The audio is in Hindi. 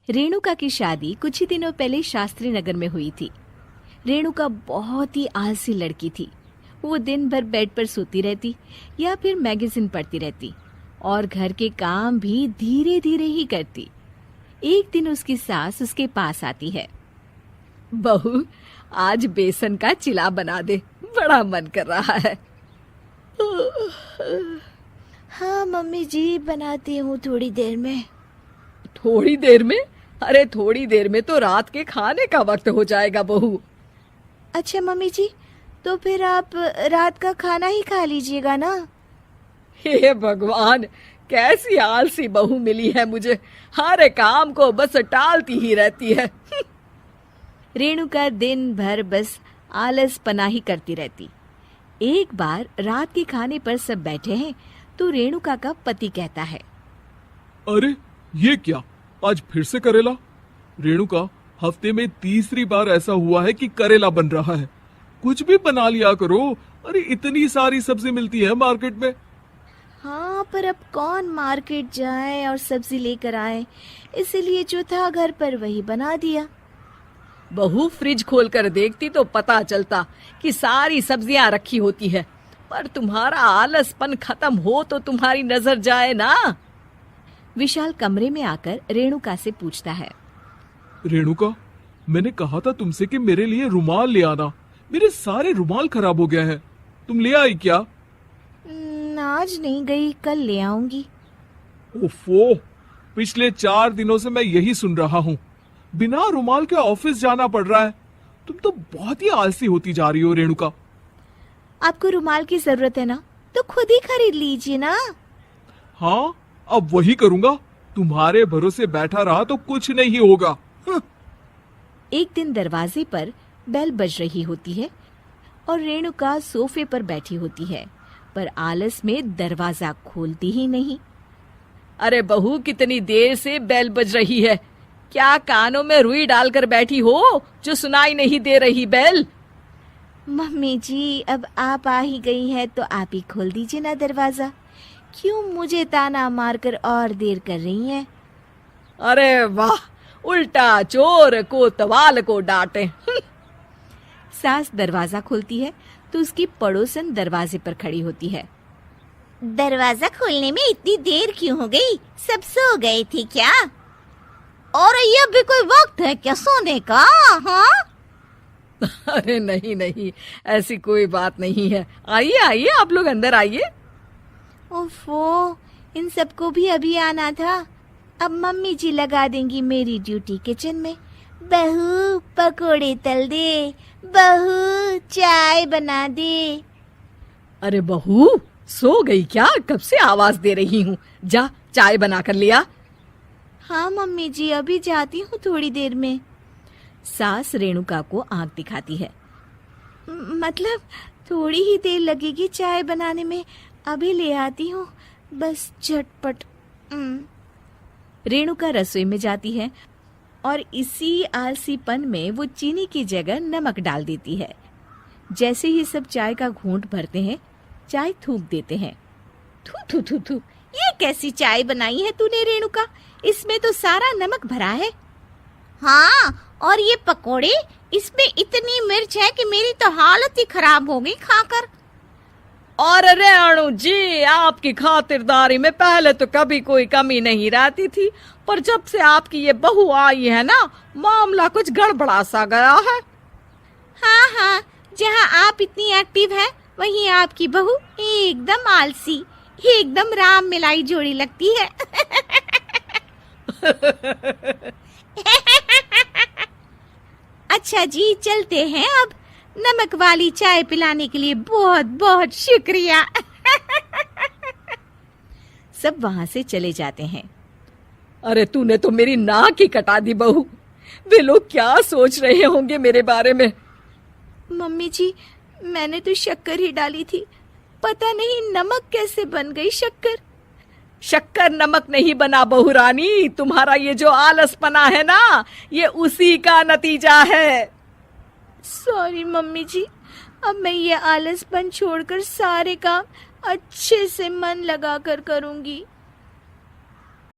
रेणुका की शादी कुछ ही दिनों पहले शास्त्री नगर में हुई थी। रेणुका बहुत ही आलसी लड़की थी। वो दिन भर बेड पर सोती रहती या फिर मैगजीन पढ़ती रहती और घर के काम भी धीरे धीरे ही करती। एक दिन उसकी सास उसके पास आती है। बहू, आज बेसन का चिला बना दे, बड़ा मन कर रहा है। हाँ मम्मी जी, बनाती हूँ थोड़ी देर में। थोड़ी देर में? अरे थोड़ी देर में तो रात के खाने का वक्त हो जाएगा बहू। अच्छा मम्मी जी, तो फिर आप रात का खाना ही खा लीजिएगा ना। हे भगवान, कैसी आलसी बहू मिली है मुझे, हर काम को बस टालती ही रहती है। रेणुका दिन भर बस आलस पना ही करती रहती। एक बार रात के खाने पर सब बैठे हैं तो रेणुका का पति कहता है, अरे ये क्या, आज फिर से करेला? रेणुका, हफ्ते में तीसरी बार ऐसा हुआ है कि करेला बन रहा है। कुछ भी बना लिया करो। अरे इतनी सारी सब्जी मिलती है मार्केट में। हाँ, पर अब कौन मार्केट जाए और सब्जी लेकर आए, इसीलिए जो था घर पर वही बना दिया। बहू, फ्रिज खोल कर देखती तो पता चलता कि सारी सब्जियां रखी होती है, पर तुम्हारा आलसपन खत्म हो तो तुम्हारी नजर जाए ना। विशाल कमरे में आकर रेणुका से पूछता है, रेणुका, मैंने कहा था तुमसे कि मेरे लिए रुमाल ले आना। मेरे सारे रुमाल खराब हो गए हैं। तुम ले आई क्या? आज नहीं गई, कल ले आऊंगी। ओफो, पिछले 4 दिनों से मैं यही सुन रहा हूँ। बिना रुमाल के ऑफिस जाना पड़ रहा है। तुम तो बहुत ही आलसी होती जा रही हो रेणुका। आपको रुमाल की जरूरत है ना, तो खुद ही खरीद लीजिए ना। हाँ, अब वही करूंगा। तुम्हारे भरोसे बैठा रहा तो कुछ नहीं होगा। एक दिन दरवाजे पर बेल बज रही होती है और रेणुका सोफे पर बैठी होती है, पर आलस में दरवाजा खोलती ही नहीं। अरे बहू, कितनी देर से बेल बज रही है? क्या कानों में रुई डालकर बैठी हो जो सुनाई नहीं दे रही बेल? मम्मी जी, अब आप आ ही गई हैं तो आप ही खोल दीजिए ना दरवाजा। क्यों मुझे ताना मारकर और देर कर रही हैं? अरे वाह, उल्टा चोर को तवाल को डांटे। सास दरवाजा खोलती है तो उसकी पड़ोसन दरवाजे पर खड़ी होती है। दरवाजा खोलने में इतनी देर क्यों हो गई? सब सो गए थे क्या? और ये भी कोई वक्त है क्या सोने का? हाँ? अरे नहीं नहीं, ऐसी कोई बात नहीं है। आइए आइए, आप लोग अंदर आइए। ओफो, इन सबको भी अभी आना था। अब मम्मी जी लगा देंगी मेरी ड्यूटी किचन में। बहू पकोड़े तल दे, बहू चाय बना दे। अरे बहू, सो गई क्या? कब से आवाज दे रही हूँ, जा चाय बना कर लिया। हाँ मम्मी जी, अभी जाती हूँ थोड़ी देर में। सास रेणुका को आंख दिखाती है। मतलब थोड़ी ही देर लगेगी चाय बनाने में, अभी ले आती हूँ, बस झटपट। रेणुका रसोई में जाती है और इसी आलसीपन में वो चीनी की जगह नमक डाल देती है। जैसे ही सब चाय का घूंट भरते हैं, चाय थूक देते हैं। थू थू थू थू, ये कैसी चाय बनाई है तूने रेणुका? इसमें तो सारा नमक भरा है। हाँ, और ये पकोड़े, इसमें इतनी मिर्च है कि मेरी तो हालत ही खराब हो गई खाकर। और रेणु जी, आपकी खातिरदारी में पहले तो कभी कोई कमी नहीं रहती थी, पर जब से आपकी ये बहू आई है ना, मामला कुछ गड़बड़ा सा गया है। हाँ हाँ, जहाँ आप इतनी एक्टिव हैं, वहीं आपकी बहू एकदम आलसी, एकदम राम मिलाई जोड़ी लगती है। अच्छा जी, चलते हैं अब। नमक वाली चाय पिलाने के लिए बहुत बहुत शुक्रिया। सब वहां से चले जाते हैं। अरे तूने तो मेरी नाक ही कटा दी बहू। वे लोग क्या सोच रहे होंगे मेरे बारे में? मम्मी जी, मैंने तो शक्कर ही डाली थी, पता नहीं नमक कैसे बन गई शक्कर। शक्कर नमक नहीं बना बहू रानी, तुम्हारा ये जो आलसपना है ना, ये उसी का नतीजा है। सॉरी मम्मी जी, अब मैं ये आलसपन छोड़कर सारे काम अच्छे से मन लगाकर करूंगी।